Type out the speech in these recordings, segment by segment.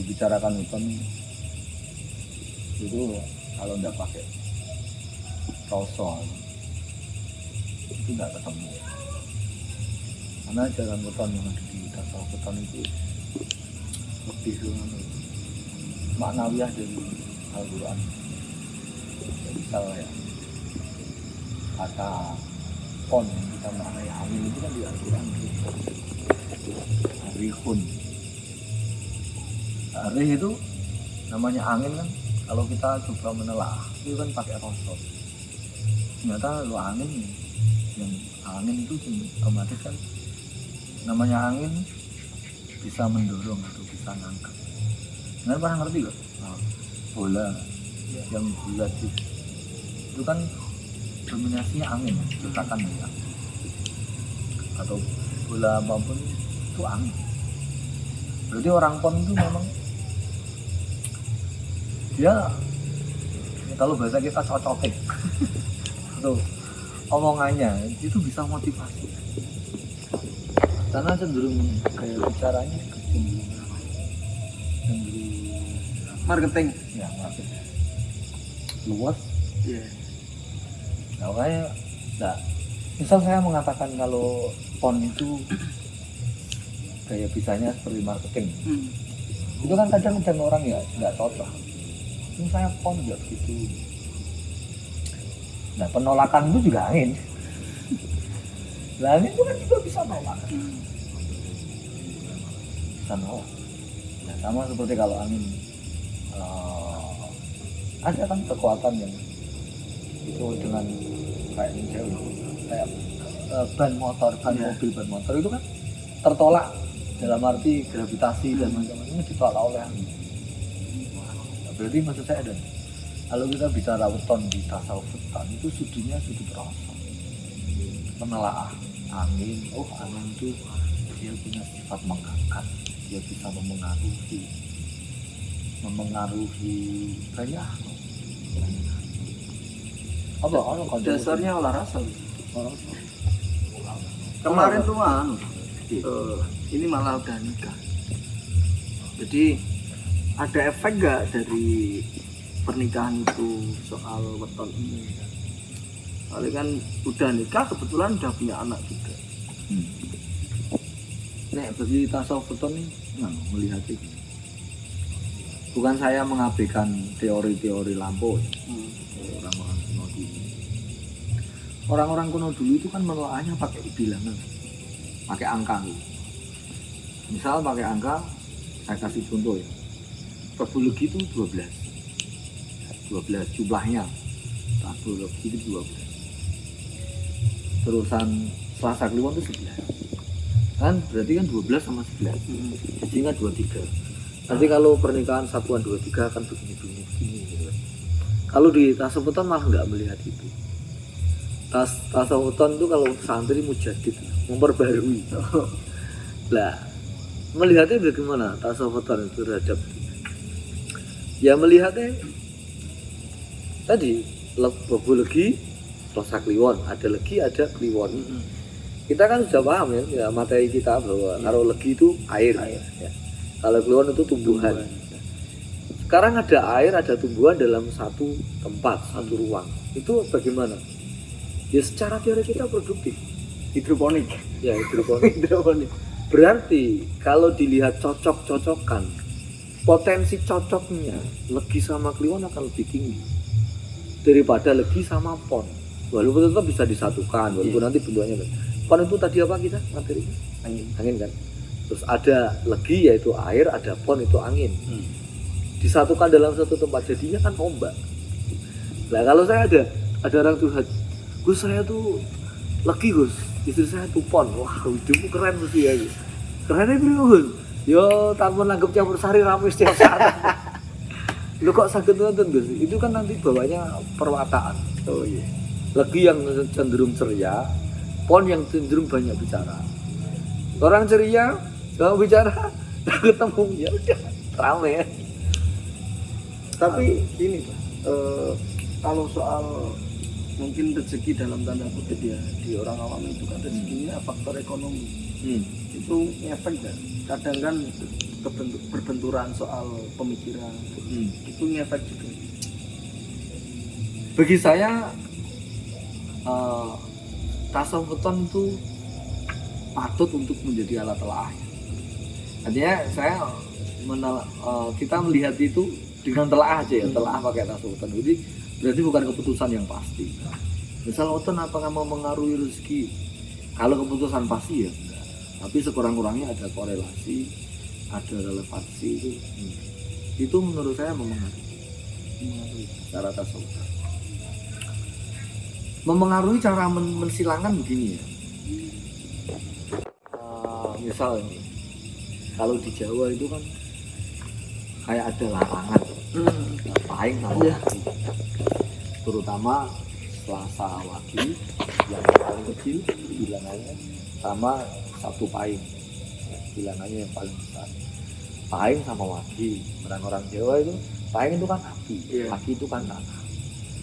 membicarakan hutan itu kalau nggak pakai rasa itu nggak ketemu. Karena jalan hutan yang ada di dasar hutan itu lebih maknawiah dari Al-Quran. Misalnya ya, kata pon yang kita maknai angin itu kan di Al-Quran rihun. Rih itu namanya angin kan, kalau kita coba menelaah itu kan pakai rosot. Ternyata lu angin itu otomatis kan namanya angin bisa mendorong atau bisa ngangkat. Kalian pernah ngerti gak? Bola yang bulat itu kan dominasinya angin, letakkan ya. Atau bola apapun itu angin. Berarti orang pon itu memang dia kalau bahasa kita cocokin atau omongannya itu bisa motivasi. Karena cenderung kayak bicaranya cenderung marketing. Ya marketing luas. Iya. Nah, kayak nah, misal saya mengatakan kalau pon itu kayak bisanya seperti marketing, itu kan kadang-kadang orang ya nggak cocok. Ini saya pon nggak begitu. Nah penolakan itu juga angin. Nah angin itu kan juga bisa nolak. Bisa nolak. Nah sama seperti kalau angin ada kan kekuatan yang itu dengan kayak misalnya kayak ban motor, ban mobil, ban motor itu kan tertolak dalam arti gravitasi dan macam-macam ditolak oleh angin. Nah, berarti maksud saya ada. Kalau kita bicara weton di tasawuf weton itu studinya studi rasa, menelaah angin. Oh angin itu dia punya sifat mengangkat, dia bisa memengaruhi banyak. Apa dasarnya olah rasa. Kemarin tuh ini malah udah nikah. Jadi ada efek nggak dari pernikahan itu soal weton ini? Soalnya kan udah nikah, kebetulan udah punya anak juga. Nek bagi tasawuf weton ini melihat itu. Bukan saya mengabaikan teori-teori lampau. Orang-orang kuno dulu. Orang-orang kuno dulu itu kan menelaahnya pakai bilangan, pakai angka. Misal pakai angka, saya kasih contoh ya. Probologi itu 12 jumlahnya. Probologi itu 12. Terusan Selasa Kliwon itu 11. Kan berarti kan 12 sama 11. Jadi kan 23. Nanti kalau pernikahan satuan 23 akan begini gitu. Kalau di tasawutan malah nggak melihat itu. Tasawutan itu kalau santri mujadid, memperbarui. Lah, melihatnya bagaimana tasawutan itu terhadap? Ya melihatnya tadi probologi, Selasa Kliwon, ada legi, ada kliwon. Kita kan sudah paham ya materi kita bahwa kalau legi itu air. Ya. Kalau kliwon itu tumbuhan. Sekarang ada air, ada tumbuhan dalam satu tempat, satu ruang. Itu bagaimana? Ya secara teori kita produktif. Hidroponik. Ya hidroponik. Berarti kalau dilihat cocok-cocokan, potensi cocoknya legi sama kliwon akan lebih tinggi daripada legi sama pon. Walaupun tetap bisa disatukan, walaupun nanti bentuknya. Pon itu tadi apa kita materinya? Angin kan? Terus ada legi yaitu air, ada pon itu angin. Disatukan dalam satu tempat jadinya kan ombak. Nah kalau saya ada orang curhat, Gus saya tuh legi Gus, istri saya tuh pon. Wah hidupku keren mesti ya. Kerennya Gus. Yo tanpa nanggep campur sari rame setiap saat. Lu kok sakit nonton Gus? Itu kan nanti bawanya perwataan. Oh iya. Legi yang cenderung ceria, pon yang cenderung banyak bicara. Orang ceria, kalau bicara, ketemu ya udah rame ya. Tapi ini Pak, kalau soal mungkin rezeki dalam tanda kutip ya di orang awam itu kan rezekinya faktor ekonomi. itu ngefek kan. Kadang kan berbenturan soal pemikiran, itu ngefek juga. Bagi saya tasawuf weton itu patut untuk menjadi alat telaah. Artinya kita melihat itu dengan telaah aja ya, telaah pakai tasawuf weton. Jadi berarti bukan keputusan yang pasti. Misal weton apakah mau mengaruhi rezeki? Kalau keputusan pasti ya enggak. Tapi sekurang-kurangnya ada korelasi, ada relevansi itu. Itu menurut saya mempengaruhi cara tasawuf. Memengaruhi cara mensilangkan begini ya. Misal ini, kalau di Jawa itu kan kayak ada larangan, paing sama wagi. Terutama Selasa Wagi yang paling kecil bilangannya sama satu paing bilangannya yang paling besar. Paing sama wagi, orang-orang Jawa itu paing itu kan api, wagi itu kan tanah.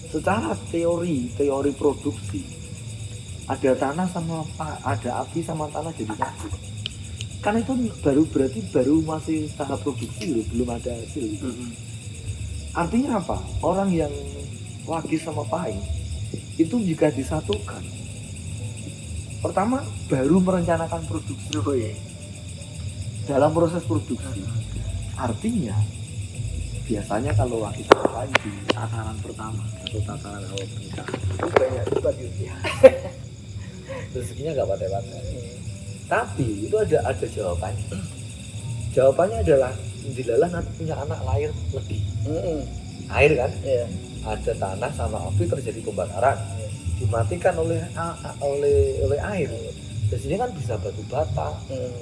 Secara teori produksi ada tanah sama ada api sama tanah jadi satu. Kan itu berarti baru masih tahap produksi loh, belum ada hasil. Artinya apa? Orang yang wagi sama paing itu jika disatukan, pertama baru merencanakan produksi. Dalam proses produksi, artinya biasanya kalau wagi sama paing di tataran pertama atau tataran awal pernikahan itu banyak juga ya. Rezekinya nggak pada-pada. Tapi itu ada jawabannya. Jawabannya adalah dilalah nanti punya anak lahir lebih. Air kan? Ada tanah sama api terjadi pembakaran. Dimatikan oleh air. Di sini kan bisa batu bata,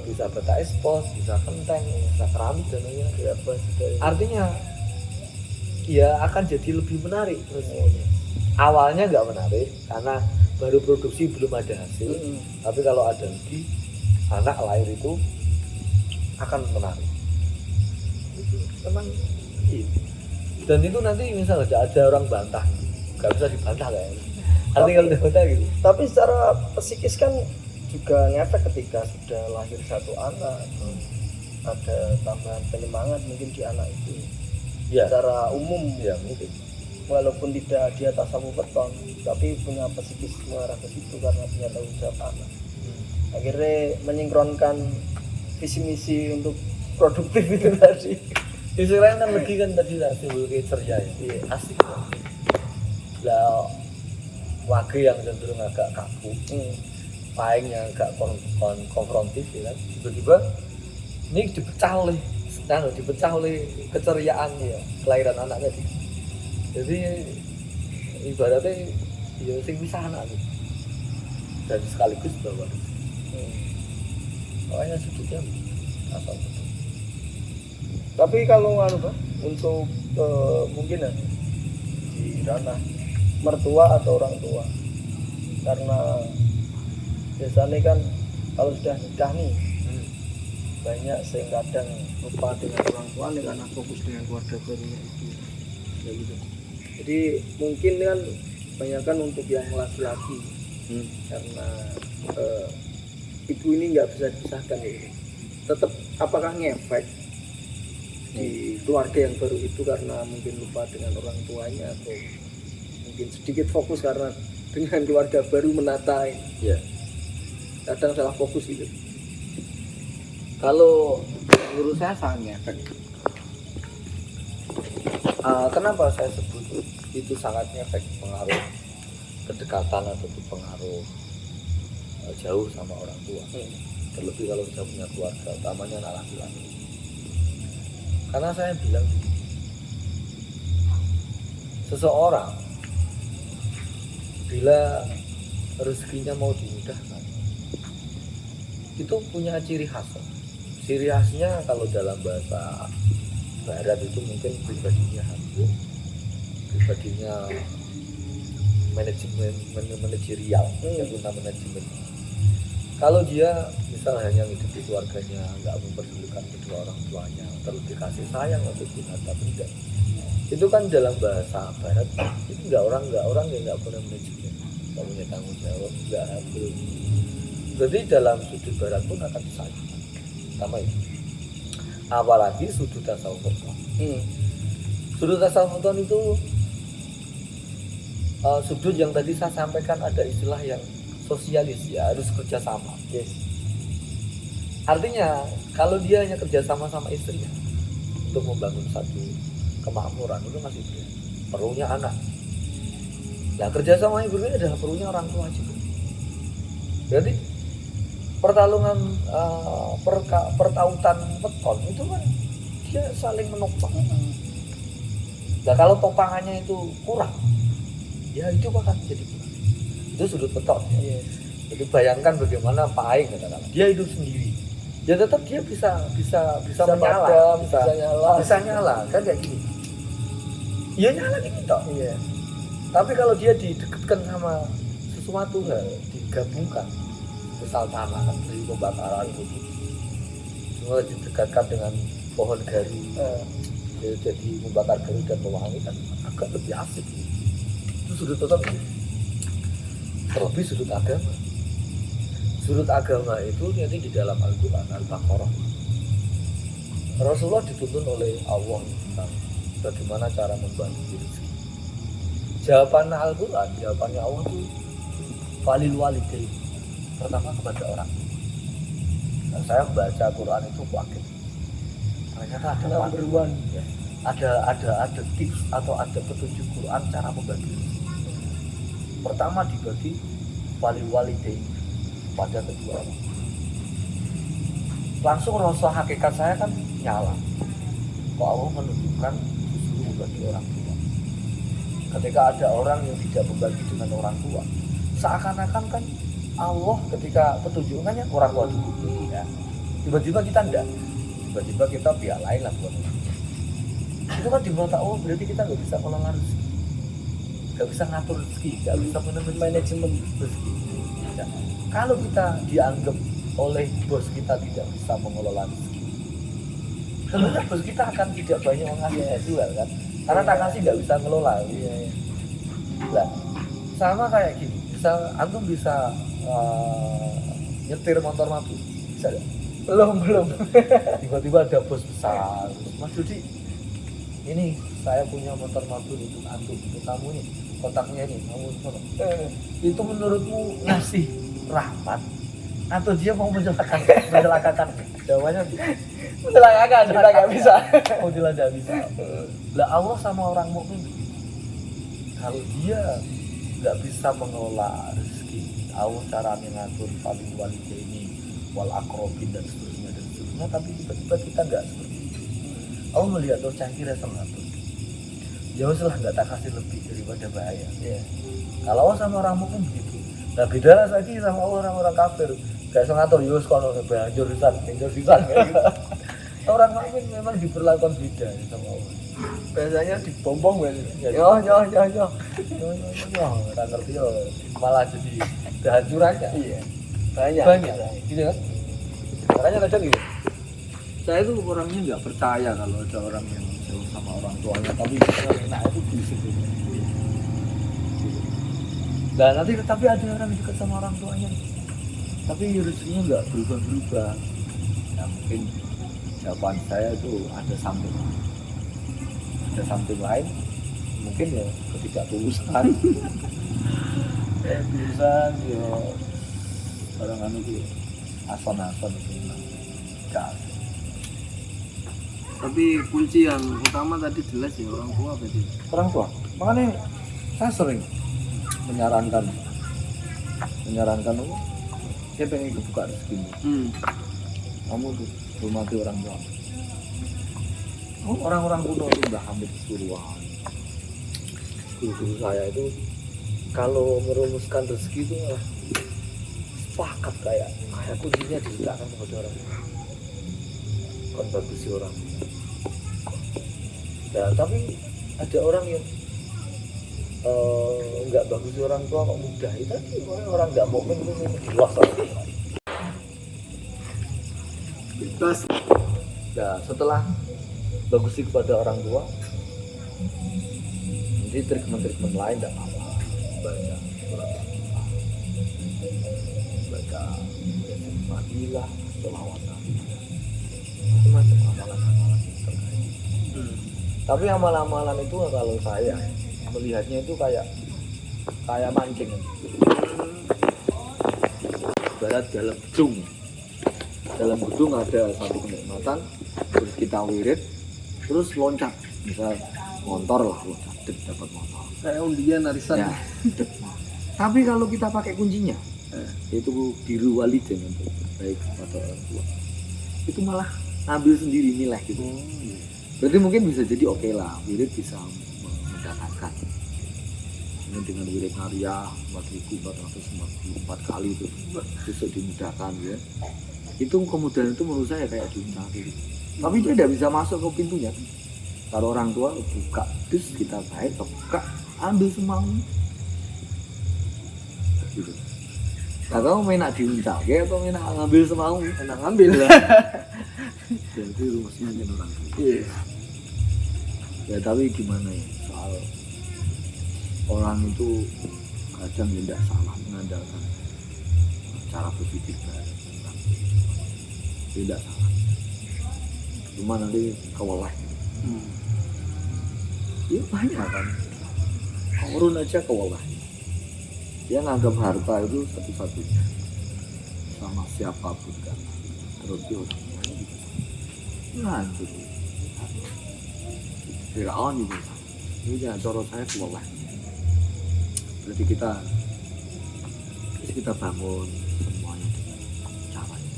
bisa bata espos, bisa kenteng, bisa keramik dan lain-lain. Artinya ya akan jadi lebih menarik. Awalnya nggak menarik karena baru produksi belum ada hasil. Tapi kalau ada lebih, anak lahir itu akan menarik. Itu memang gitu. Dan itu nanti misalnya ada orang bantah, nggak bisa dibantah kayaknya. Artinya kalau dibantah gitu. Tapi secara psikis kan juga ngefek ketika sudah lahir satu anak. Ada tambahan penyemangat mungkin di anak itu. Ya. Secara umum Ya mungkin. Walaupun tidak di atas tasawuf weton, tapi punya psikis mengarah ke situ karena punya tanggung jawab anak. Akhirnya menyingkronkan visi misi untuk produktif itu tadi. Istilahnya kan lagi kan tadi lah simbol ceria ya. Iya. Asik. Lah wage yang cenderung agak kaku, paing yang agak konfrontif ya kan. Tiba-tiba ini dipecah oleh keceriaan ya, kelahiran anak tadi. Jadi ibaratnya ya sing bisa anak itu. Dan sekaligus bawa. Makanya sudutnya asal betul. Tapi kalau untuk mungkin di ranah mertua atau orang tua, karena biasanya kan kalau sudah nikah nih banyak yang kadang lupa dengan orang tua karena fokus dengan keluarga barunya itu ya gitu. Jadi mungkin kan banyak kan untuk yang laki-laki karena ibu ini nggak bisa dipisahkan ya. Tetap apakah ngefek di keluarga yang baru itu karena mungkin lupa dengan orang tuanya atau mungkin sedikit fokus karena dengan keluarga baru menata ya. Kadang salah fokus gitu. Kalau menurut saya sangat ngefek. Kenapa saya sebut itu sangat ngefek, pengaruh kedekatan atau pengaruh jauh sama orang tua. Terlebih kalau sudah punya keluarga, utamanya anak laki-laki. Karena saya bilang seseorang bila rezekinya mau dimudahkan itu punya ciri khas. Ciri khasnya kalau dalam bahasa barat itu mungkin pribadinya humble, pribadinya manajerial, yang guna manajemen. Kalau dia misal hanya hidup di keluarganya, nggak memperdulikan kedua orang tuanya, terlebih kasih sayang untuk binatang, tidak. Itu kan dalam bahasa barat itu nggak orang yang nggak punya manajemen, nggak punya tanggung jawab, nggak humble. Jadi dalam sudut barat pun akan disayangkan sama itu. Apalagi sudut tasawuf. Sudut tasawuf itu sudut yang tadi saya sampaikan, ada istilah yang sosialis, ya harus kerjasama. Yes. Artinya kalau dia hanya kerjasama sama istrinya untuk membangun satu kemakmuran, itu masih perlunya anak. Nah, kerjasama yang berbeda adalah perlunya orang tua juga. Jadi pertarungan pertautan weton itu kan dia saling menopang. Nah, kalau topangannya itu kurang, ya hidup akan jadi kurang. Itu sudut weton. Ya. Jadi bayangkan bagaimana Pak Aing katakan, dia hidup sendiri. Ya tetap dia bisa menyala, padam, bisa nyala kan kayak gini. Ya nyala gini toh. Iya. Tapi kalau dia didekatkan sama sesuatu hal, digabungkan, misal tanah kan dari pembakaran itu, semua didekatkan dengan pohon garu, jadi membakar garu dan mewangi kan agak lebih asik. Itu sudut tetap. Terlebih sudut agama. Sudut agama itu nanti di dalam Al-Quran Al-Baqarah. Rasulullah dituntun oleh Allah tentang bagaimana cara membagi rezeki. Jawaban Al-Quran, jawabannya Allah itu falil walidain. Pertama kepada orang. Nah, saya membaca Quran itu kaget. Ternyata ada tips atau ada petunjuk Quran cara membagi rezeki. Pertama dibagi falil walidain pada kedua orang. Langsung rasa hakikat saya kan nyala. Kok Allah menunjukkan disuruh membagi orang tua. Ketika ada orang yang tidak membagi dengan orang tua, seakan-akan kan Allah ketika petunjukannya orang tua dulu. Ya. Tiba-tiba kita enggak. Tiba-tiba kita pihak lain lah buat orang. Itu kan di mata Allah berarti kita nggak bisa mengelola rezeki, nggak bisa ngatur rezeki, nggak bisa manajemen rezeki. Ya. Kalau kita dianggap oleh bos kita tidak bisa mengelola rezeki, sebenarnya bos kita akan tidak banyak mengasih jual kan, karena tak kasih nggak bisa ngelola. Iya. Nah, sama kayak gini, misal antum bisa nyetir motor mabuk, bisa nggak? Belum. Tiba-tiba ada bos besar, Mas Dudi, ini saya punya motor mabuk untuk antum, untuk kamu nih, kotaknya ini, kamu itu menurutmu ngasih rahmat atau dia mau mencelakakan? Jawabannya Mencelakakan, kita nggak bisa. Oh, dia nggak bisa. Lah Allah sama orang mukmin, kalau dia nggak bisa mengelola rezeki, Allah cara mengatur paling walidaini wal akrobin dan seterusnya, tapi tiba-tiba kita nggak seperti itu. Allah melihat dosa kira sama itu. Ya usahlah, nggak tak kasih lebih daripada bahaya. Iya. Kalau Allah sama orang mukmin begitu. Nah beda lagi sama orang-orang kafir. Kayak ngatur yus kono banjur pisan kayak gitu. Orang mukmin memang diperlakukan beda sama Allah. Biasanya dibombong kan. Yo. Ora ngerti yo. Malah jadi kehancurannya. Iya. Banyak. Gitu kan? Makanya kadang gitu. Saya itu orangnya nggak percaya kalau ada orang yang jauh sama orang tuanya, tapi bisa enak itu di situ. Nah nanti tapi ada orang yang dekat sama orang tuanya, tapi rezekinya nggak berubah. Nah mungkin jawaban saya itu ada something lain, mungkin ya ketidaktulisan. Tulisan ya orang itu ason-ason itu enggak. Tapi kunci yang utama tadi jelas ya orang tua berarti. Orang tua, makanya saya sering menyarankan saya pengen kebuka rezeki, kamu tuh hormati orang tua. Orang-orang kuno itu udah hampir keseluruhan. Guru-guru saya itu kalau merumuskan rezeki itu malah sepakat kayak kuncinya diletakkan kepada orang tua. Kon bagusi orang tua. Nah, tapi ada orang yang nggak bagus orang tua kok mudah itu orang nggak mau itu luas Bebas. Nah setelah bagusi kepada orang tua, nanti treatment lain tidak apa banyak. baca fadilah, sholawatan, macam-macam amalan-amalan terkait. Tapi amalan-amalan itu kalau saya melihatnya itu kayak mancing. Ibarat dalam gedung ada satu kenikmatan, terus kita wirid, terus loncat, misal motor lah, loncat, dapat motor. Kayak undian arisan. Ya, tapi kalau kita pakai kuncinya, yaitu biru walidain untuk baik kepada orang tua, itu malah ambil sendiri nilai gitu. Berarti mungkin bisa jadi oke lah, wirid bisa mendatangkan. Ini dengan wirid Maria 4.444 kali itu besok dimudahkan ya. Itu kemudahan itu menurut saya kayak diuncari. Tapi itu tidak bisa masuk ke pintunya. Kalau orang tua buka, terus kita baik buka, ambil semau. Gitu. Nah, kamu main diuncak atau main ngambil semau? Enak ngambil. Jadi rumusnya hanya orang tua. Iya. Ya tapi gimana ya soal orang itu kadang tidak salah mengandalkan cara berpikir tidak salah, cuma nanti kewalahan. Ya banyak kan, korun aja kewalahan. Dia nganggap harta itu satu-satunya sama siapapun kan, terus dia ngantuk. Fir'aun juga ini jangan coro saya kewalahan. Berarti kita bangun semuanya dengan caranya.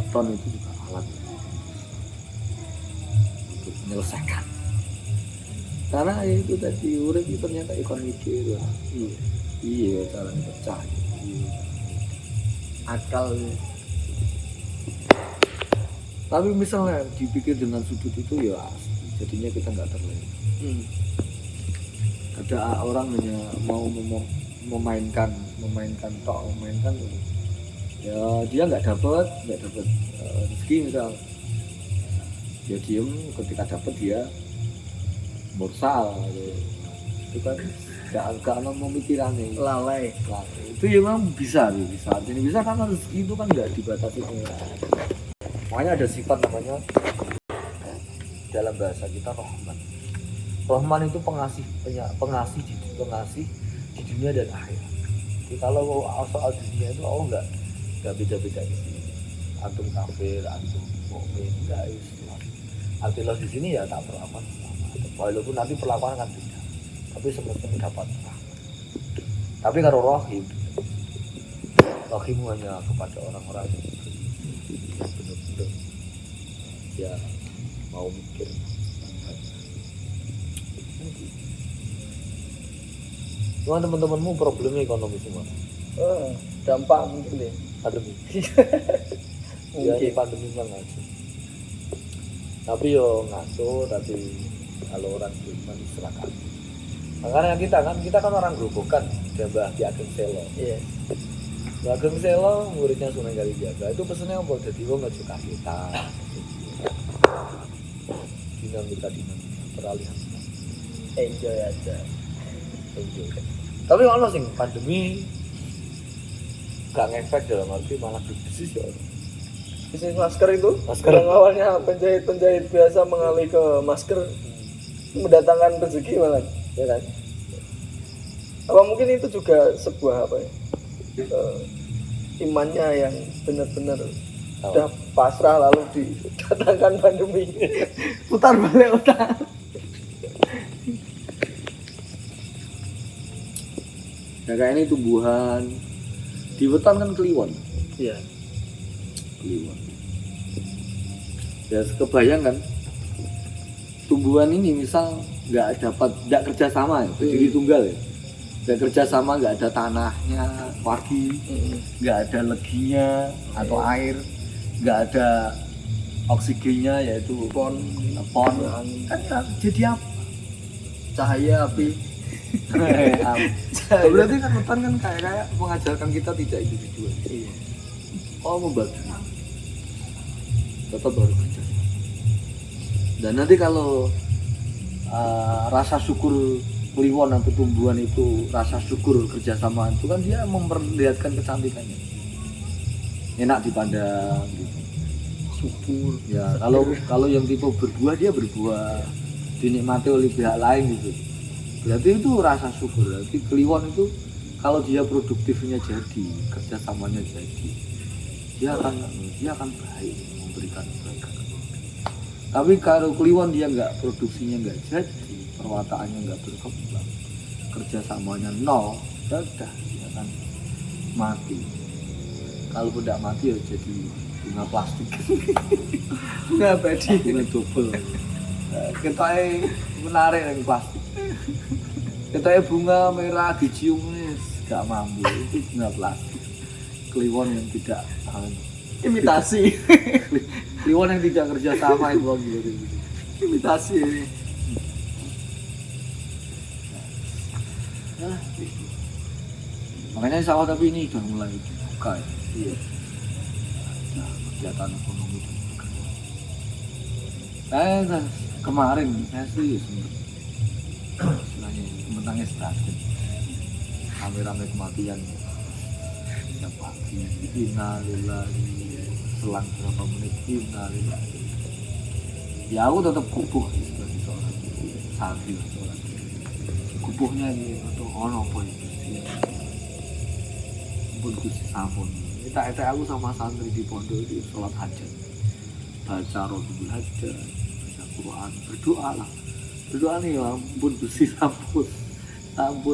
Weton itu juga alat untuk menyelesaikan. Karena itu tadi urip itu ternyata ikon mikir. Iya caranya pecah. Akal. Tapi misalnya dipikir dengan sudut itu ya jadinya kita nggak terlena. Ada orang hanya mau memainkan ya dia nggak dapat rezeki misal dia diem, ketika dapat dia mursal gitu. Itu kan gak memikirannya Lalai. itu ya memang bisa artinya bisa karena rezeki itu kan nggak dibatasi. Makanya ada sifat namanya dalam bahasa kita Rahman itu pengasih di dunia dan akhirat. Jadi kalau soal dunia itu Allah nggak beda-beda ini. Antum kafir, antum mukmin, enggak Islam. Artinya di sini ya tak perlakuan sama. Walaupun nanti perlakuan akan beda, tapi semestinya dapat rahmat. Tapi kalau Rahim hanya kepada orang-orang yang benar-benar ya mau mikir. Cuma teman-temanmu problemnya ekonomi semua. Dampak mungkin deh. Pandemi. Mungkin. Ya, pandemi memang ngaco. Tapi yo ngaco, tapi kalau orang beriman silakan. Makanya kita kan orang gerobokan, dia Mbah Ki Ageng Selo. Iya. Mbah Ageng Selo muridnya Sunan Kalijaga. Itu pesannya apa? Jadi wong ngaco kita. Dinamika peralihan. Enjoy aja. Enjoy. Tapi kalau sing pandemi gak ngefek dalam arti malah bisnis ya. Bisnis masker itu, Masker. yang awalnya penjahit biasa mengalih ke masker, mendatangkan rezeki malah, ya kan? Apa mungkin itu juga sebuah apa ya? Imannya yang benar-benar udah pasrah lalu didatangkan pandemi, putar balik otak. Ya kayak ini tumbuhan di wetan kan kliwon. Iya. Kliwon. Ya kebayang kan tumbuhan ini misal nggak kerjasama ya, berdiri tunggal ya, nggak kerjasama, nggak ada tanahnya pagi, nggak ada leginya atau air, nggak ada oksigennya yaitu pon kan ya, jadi apa? Cahaya api. Berarti kan wetan kan kayak mengajarkan kita tidak individual. Iya. Oh membagi, tetap harus kerja. Dan nanti kalau rasa syukur kliwon atau tumbuhan itu rasa syukur kerjasama itu kan dia memperlihatkan kecantikannya, enak dipandang gitu. Subur. Ya kalau yang tipe berbuah dia berbuah dinikmati oleh pihak lain gitu. Berarti itu rasa syukur. Berarti kliwon itu kalau dia produktifnya jadi, kerjasamanya jadi, dia akan baik memberikan kebaikan. Tapi kalau kliwon dia nggak produksinya nggak jadi, perwataannya nggak berkembang, kerjasamanya nol, ya udah dia akan mati. Kalau tidak mati ya jadi bunga plastik. Bunga abadi. Bunga double. Ketoknya menarik yang plastik. Ketoknya bunga merah dicium gak mampu, itu bunga plastik. Kliwon yang tidak Imitasi. kliwon yang tidak kerjasama itu gitu. Imitasi ini. Nah, gitu. Makanya sawah tapi ini udah mulai dibuka ya. Iya. Nah, kegiatan ekonomi dan saya kemarin saya sih sempet istilahnya menangis terakhir rame-rame kematian setiap pagi innalillahi selang berapa menit innalillahi ya aku tetap kubuh sebagai seorang santri seorang kubuhnya ini atau ono apa ya pun Gusti sampun kita aku sama santri di pondok itu sholat hajat baca Rasul hajat baca Quran berdoa nih ya ampun Gusti sampun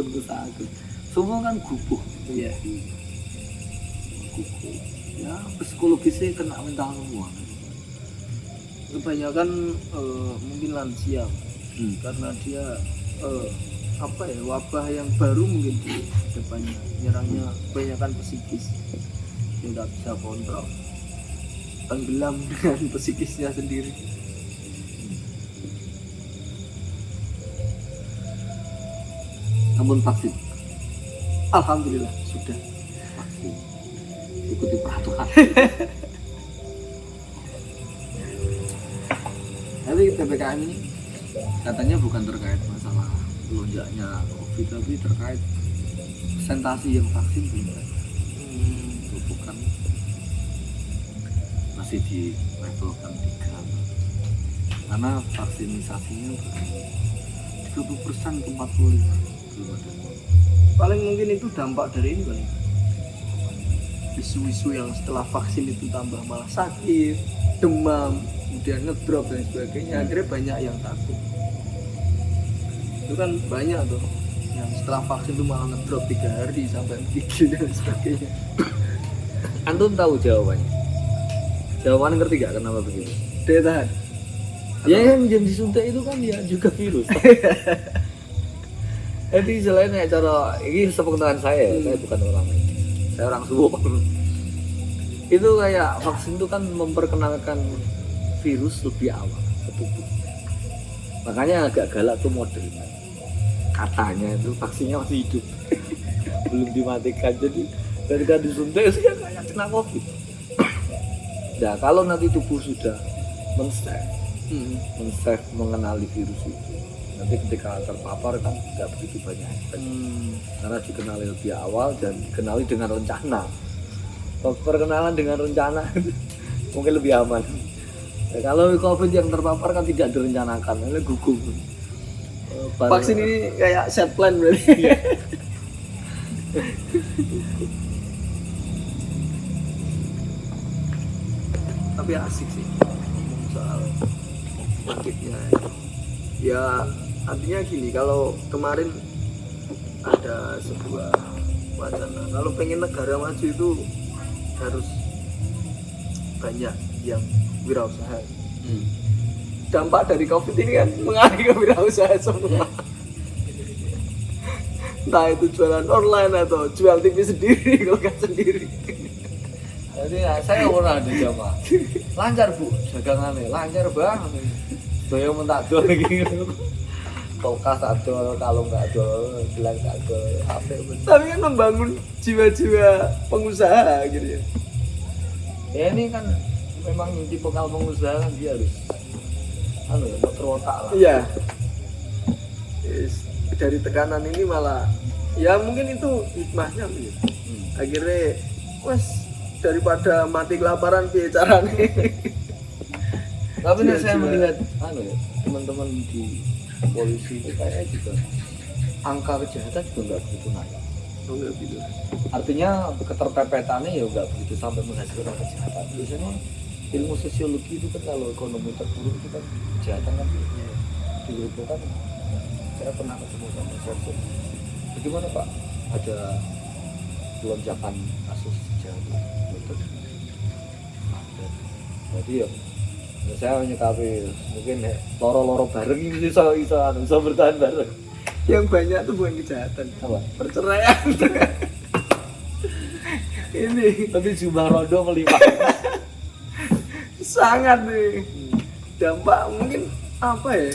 Gusti aku semua kan gubuh Iya. gubuh ya psikologisnya kena mental semua Kebanyakan mungkin lansia karena dia apa ya, wabah yang baru mungkin di depannya, nyerangnya kebanyakan psikis. Dia tidak bisa kontrol, tenggelam dengan psikisnya sendiri. namun vaksin Alhamdulillah sudah. vaksin ikuti peraturan tapi PPKM ini katanya bukan terkait masalah lonjaknya COVID tapi terkait presentasi yang vaksin belum ada. Itu bukan masih di level kan 3 karena vaksinisasinya 30% ke 45 belum ada. Paling mungkin itu dampak dari ini kali. Isu-isu yang setelah vaksin itu tambah malah sakit, demam, kemudian ngedrop dan sebagainya. Akhirnya banyak yang takut. Itu kan banyak tuh yang setelah vaksin itu malah ngedrop 3 hari sampai menggigil dan sebagainya. Antum tahu jawabannya? Jawabannya ngerti gak kenapa begitu? Daya tahan. Ya yang disuntik itu kan ya juga virus. Jadi selain cara ini sepengetahuan saya bukan orang medis, saya orang suwung. Itu kayak vaksin itu kan memperkenalkan virus lebih awal ke tubuh. Makanya agak galak tuh modelnya. Katanya itu vaksinnya masih hidup, belum dimatikan. Jadi ketika disuntik itu ya kayak kena COVID. Nah kalau nanti tubuh sudah men-save mengenali virus itu, nanti ketika terpapar kan tidak begitu banyak efek karena dikenali lebih awal dan dikenali dengan rencana. Perkenalan dengan rencana mungkin lebih aman. Ya, kalau COVID yang terpapar kan tidak direncanakan, oleh gugup. Vaksin ini kayak set plan berarti. Tapi asik sih ngomong soal penyakitnya. Ya artinya gini, kalau kemarin ada sebuah wacana kalau pengen negara maju itu harus banyak yang wirausaha. Dampak dari COVID ini kan mengalami ke wirausaha semua. Entah itu jualan online atau jual TV sendiri, kulkas sendiri. Jadi ya, saya pernah di Jawa. Lancar bu, dagangannya lancar banget. Saya mentak jual gitu. Kulkas tak jual, kalau nggak jual, gelang tak jual, HP. Tapi kan membangun jiwa-jiwa pengusaha gitu ya. Ya ini kan memang tipe kalau pengusaha kan dia harus motor otak lah. Iya. Yes. dari tekanan ini malah ya mungkin itu hikmahnya gitu. Akhirnya wes daripada mati kelaparan piye carane. Tapi nih saya Jiwa-jiwa. melihat ya, teman-teman di polisi itu kayaknya juga angka kejahatan juga nggak begitu naik. Oh enggak gitu. Artinya keterpepetannya ya nggak begitu sampai menghasilkan kejahatan. Biasanya ilmu sosiologi itu kan kalau ekonomi terpuruk itu kan kejahatan kan di Lipo kan saya pernah ketemu sama Sersen. Bagaimana Pak? Ada lonjakan kasus kejahatan betul? Ada. Jadi ya saya menyikapi mungkin loro-loro bareng ini bisa bertahan bareng. Yang banyak tuh bukan kejahatan, Apa? perceraian. Ini Tapi jumlah rondo melimpah. sangat nih dampak mungkin apa ya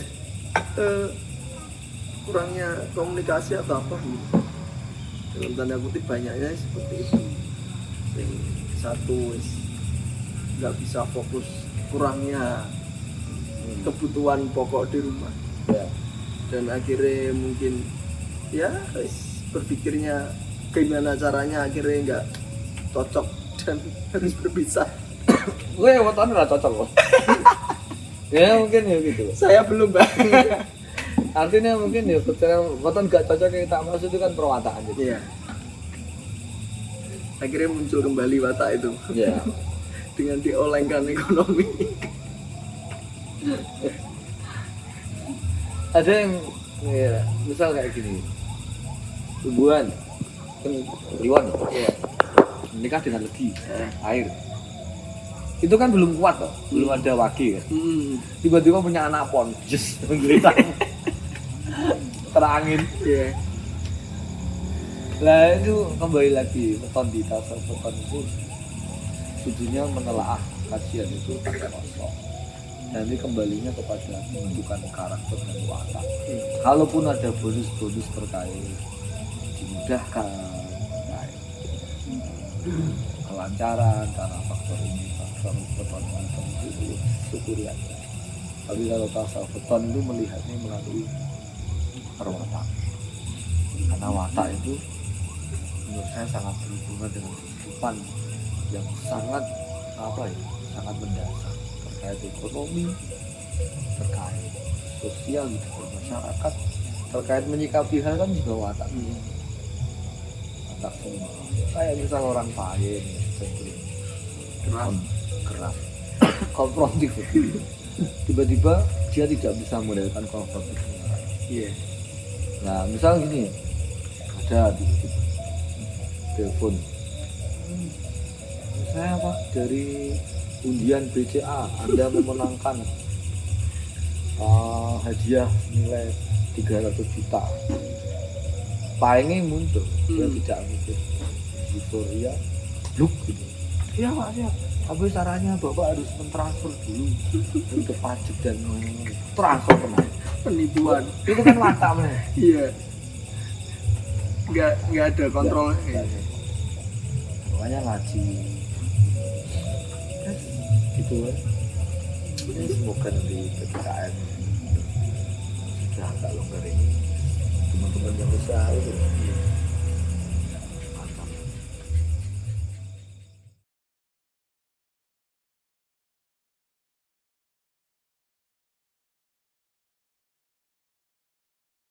kurangnya komunikasi atau apa gitu. Dalam tanda kutip banyaknya seperti itu. Yang satu nggak bisa fokus, kurangnya kebutuhan pokok di rumah Ya. dan akhirnya mungkin ya berpikirnya gimana caranya akhirnya nggak cocok dan harus berpisah. Gue weton ora cocok kok. Ya mungkin ya gitu. Saya belum bang. Artinya mungkin ya ketika weton gak cocok yang tak maksud itu kan perwataan gitu. Iya. Akhirnya muncul kembali watak itu Iya. dengan diolengkan ekonomi. Ada yang ya, misal kayak gini. Hubungan kan Iwan Iya. menikah dengan legi, air. Itu kan belum kuat toh, belum ada wagi kan. Tiba-tiba punya anak pon, just menggelitak. Terangin. Iya. Lah itu kembali lagi weton di tasawuf weton itu tujuannya menelaah kajian itu pakai kosong. Dan ini kembalinya kepada pembentukan karakter dan watak. Kalaupun ada bonus-bonus terkait dimudahkan, terkait kelancaran karena faktor ini, faktor weton itu syukuri aja. Tapi kalau tasawuf weton itu melihatnya melalui perwatak. Karena watak itu menurut saya sangat berhubungan dengan kehidupan yang sangat sangat mendasar terkait ekonomi, terkait sosial gitu, masyarakat, terkait menyikapi hal kan juga watak. Watak semua. Kayak misal orang pahit, keras, konfrontif. Tiba-tiba dia tidak bisa modalkan konfrontif. Iya. Nah, misal gini, ada tiba-tiba telepon, saya Pak dari undian BCA, Anda memenangkan hadiah nilai 300 juta. Paengnya muncul, dia tidak mikir euforia, bluk gitu. Iya Pak, siap. Tapi caranya Bapak harus mentransfer dulu untuk pajak dan transfer kemana? Penipuan. Itu kan watak men. Iya. Nggak ada kontrolnya. Makanya ngaji gitu kan. Ini semoga nanti PPKM sudah agak longgar ini teman-teman yang usaha itu